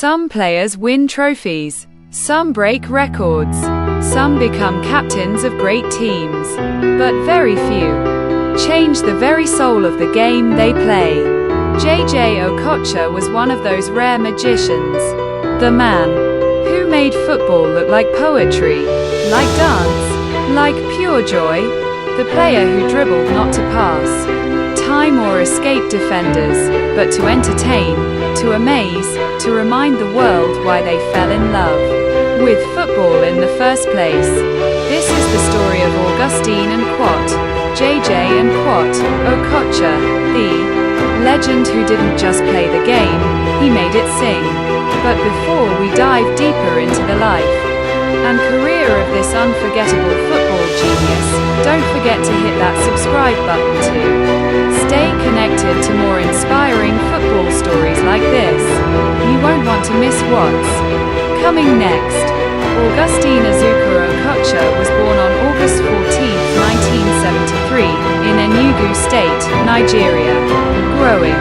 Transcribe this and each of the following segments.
Some players win trophies. Some break records. Some become captains of great teams. But very few change the very soul of the game they play. Jay Jay Okocha was one of those rare magicians. The man who made football look like poetry, like dance, like pure joy. The player who dribbled not to pass time or escape defenders, but to entertain, to amaze, to remind the world why they fell in love with football in the first place. This is the story of Augustine and Quat, Jay Jay and Quat Okocha, the legend who didn't just play the game, he made it sing. But before we dive deeper into the life and career of this unforgettable football genius, don't forget to hit that subscribe button too. Stay connected to more inspiring football stories like this. You won't want to miss what's coming next. Augustine Okocha was born on August 14, 1973, in Enugu State, Nigeria. Growing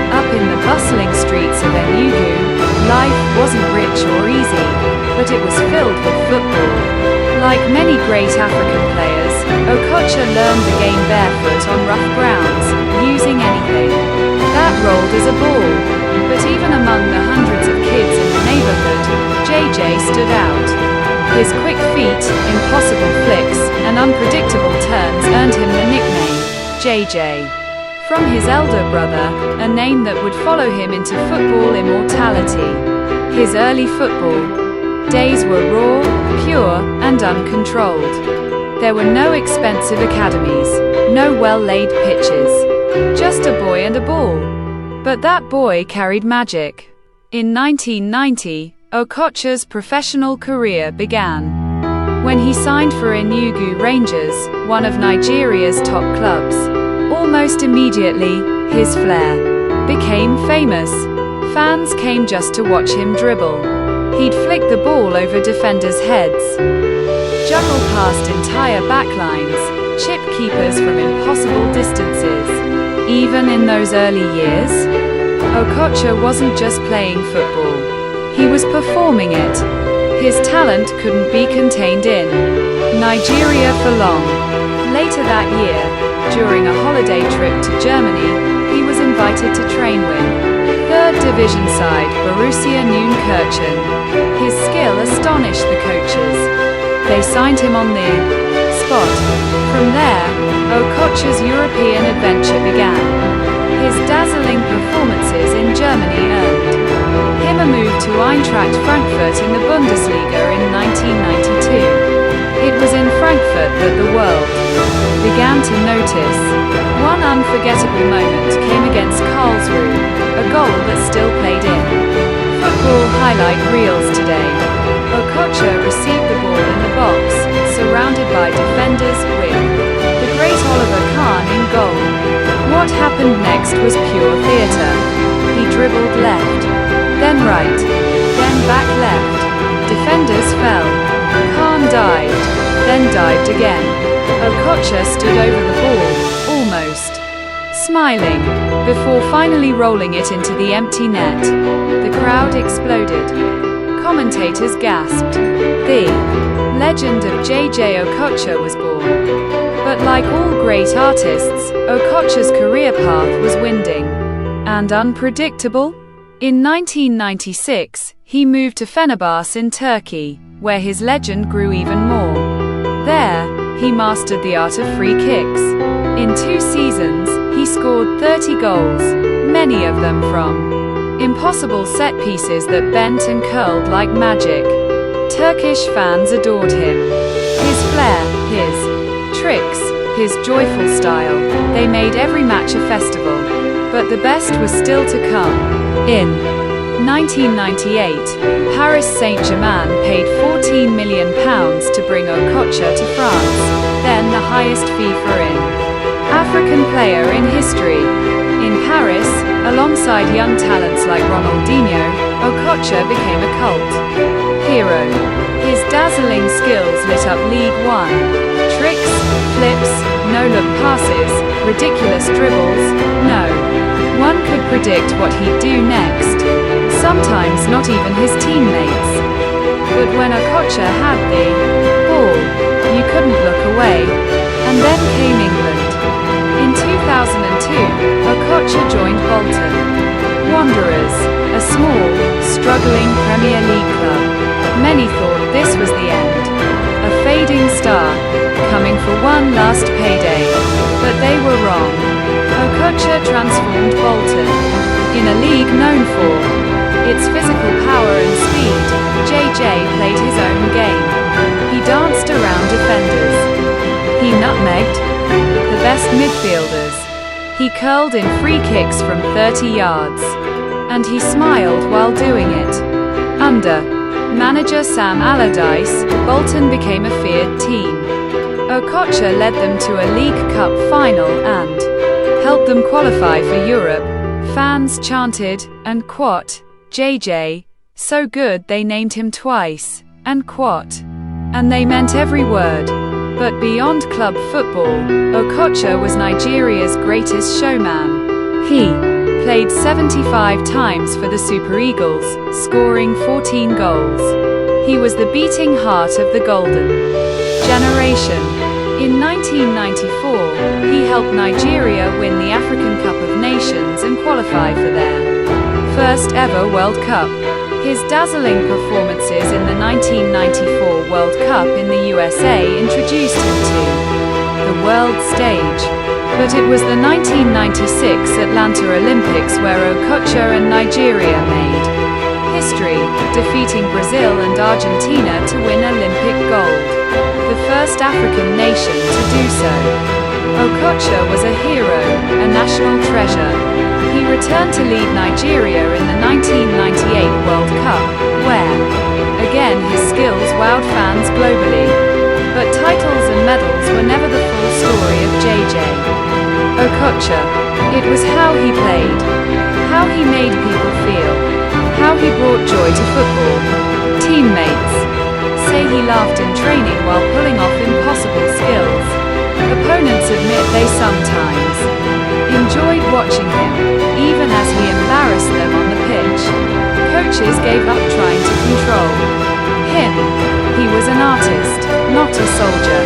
up in the bustling streets of Enugu, life wasn't rich or easy, but it was filled with football. Like many great African players, Okocha learned the game barefoot on rough grounds, using anything that rolled as a ball. But even among the hundreds of kids in the neighborhood, Jay Jay stood out. His quick feet, impossible flicks, and unpredictable turns earned him the nickname Jay Jay from his elder brother, a name that would follow him into football immortality. His early football days were raw, pure, and uncontrolled. There were no expensive academies, no well-laid pitches, just a boy and a ball. But that boy carried magic. In 1990, Okocha's professional career began when he signed for Enugu Rangers, one of Nigeria's top clubs. Almost immediately, his flair became famous. Fans came just to watch him dribble. He'd flick the ball over defenders' heads, juggle past entire backlines, chip keepers from impossible distances. Even in those early years, Okocha wasn't just playing football. He was performing it. His talent couldn't be contained in Nigeria for long. Later that year, during a holiday trip to Germany, he was invited to train with third division side Borussia Neunkirchen. His skill astonished the coaches. They signed him on the spot. From there, Okocha's European adventure began. His dazzling performances in Germany earned him a move to Eintracht Frankfurt in the Bundesliga in 1992. It was in Frankfurt that the world began to notice. One unforgettable moment came against Karlsruhe, a goal that's still played in football highlight reels today. Okocha received the ball in the box, surrounded by defenders, with the great Oliver Kahn in goal. What happened next was pure theatre. He dribbled left, then right, then back left. Defenders fell. Kahn dived, then dived again. Okocha stood over the ball, almost smiling, before finally rolling it into the empty net. The crowd exploded. Commentators gasped. The legend of Jay Jay Okocha was born. But like all great artists, Okocha's career path was winding and unpredictable. In 1996, he moved to Fenerbahce in Turkey, where his legend grew even more. There, he mastered the art of free kicks. In 2 seasons, he scored 30 goals, many of them from impossible set pieces that bent and curled like magic. Turkish fans adored him. His flair, his tricks, his joyful style, they made every match a festival. But the best was still to come. In 1998, Paris Saint-Germain paid £14 million to bring Okocha to France, then the highest fee for an African player in history. In Paris, alongside young talents like Ronaldinho, Okocha became a cult hero. His dazzling skills lit up League One. Tricks, flips, no-look passes, ridiculous dribbles, no one could predict what he'd do next. sometimes not even his teammates. But when Okocha had the ball, you couldn't look away. And then came England. In 2002, Okocha joined Bolton Wanderers, a small, struggling Premier League club. Many thought this was the end. A fading star, coming for one last payday. But they were wrong. Okocha transformed Bolton. In a league known for its physical power and speed, Jay Jay played his own game. He danced around defenders. He nutmegged the best midfielders. He curled in free kicks from 30 yards. And he smiled while doing it. Under manager Sam Allardyce, Bolton became a feared team. Okocha led them to a League Cup final and helped them qualify for Europe. Fans chanted, and quote, Jay Jay, so good they named him twice, and quote. And they meant every word. But beyond club football, Okocha was Nigeria's greatest showman. He played 75 times for the Super Eagles, scoring 14 goals. He was the beating heart of the Golden Generation. In 1994, he helped Nigeria win the African Cup of Nations and qualify for their first ever World Cup. His dazzling performances in the 1994 World Cup in the USA introduced him to the world stage. But it was the 1996 Atlanta Olympics where Okocha and Nigeria made history, defeating Brazil and Argentina to win Olympic gold, the first African nation to do so. Okocha was a hero, a national treasure. He returned to lead Nigeria in the 1998 World Cup, where, again his skills wowed fans globally. But titles and medals were never the full story of Jay Jay Okocha. It was how he played, how he made people feel, how he brought joy to football. Teammates say he laughed in training while pulling off impossible skills. Opponents admit they sometimes enjoyed watching him, even as he embarrassed them on the pitch. Coaches gave up trying to control him. He was an artist, not a soldier.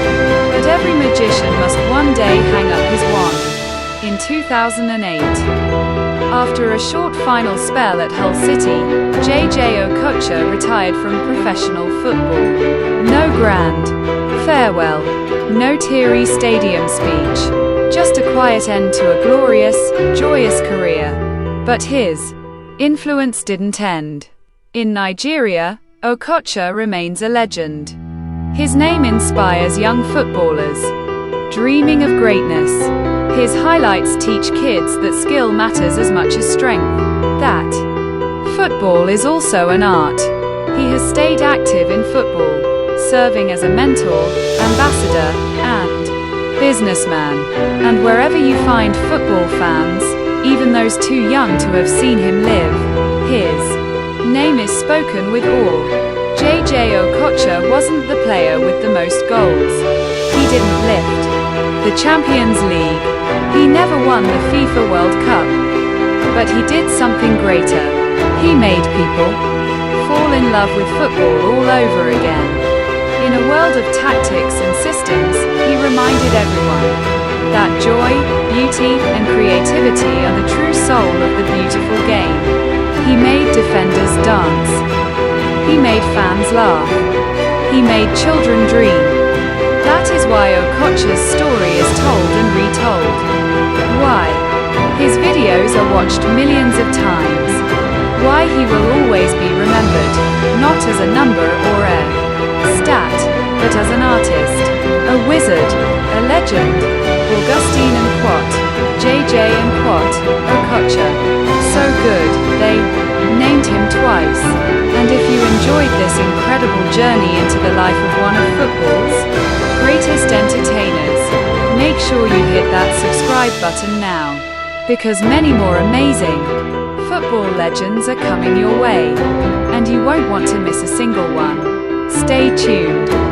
But every magician must one day hang up his wand. In 2008, after a short final spell at Hull City, Jay Jay Okocha retired from professional football. No grand farewell, no teary stadium speech, just a quiet end to a glorious, joyous career. But his influence didn't end. In Nigeria, Okocha remains a legend. His name inspires young footballers dreaming of greatness. His highlights teach kids that skill matters as much as strength, that football is also an art. He has stayed active in football, serving as a mentor, ambassador, and businessman. And wherever you find football fans, even those too young to have seen him live, his name is spoken with awe. Jay Jay Okocha wasn't the player with the most goals. He didn't lift the Champions League. He never won the FIFA World Cup. But he did something greater. He made people fall in love with football all over again. In a world of tactics and systems, he reminded everyone that joy, beauty, and creativity are the true soul of the beautiful game. He made defenders dance. He made fans laugh. He made children dream. That is why Okocha's story is told and retold. Why his videos are watched millions of times. Why he will always be remembered, not as a number or a stat, but as an artist, a wizard, a legend. Augustine and Quat, Jay Jay and Quat, Okocha. So good, they named him twice. And if you enjoyed this incredible journey into the life of one of football's greatest entertainers, make sure you hit that subscribe button now, because many more amazing football legends are coming your way, and you won't want to miss a single one. Stay tuned.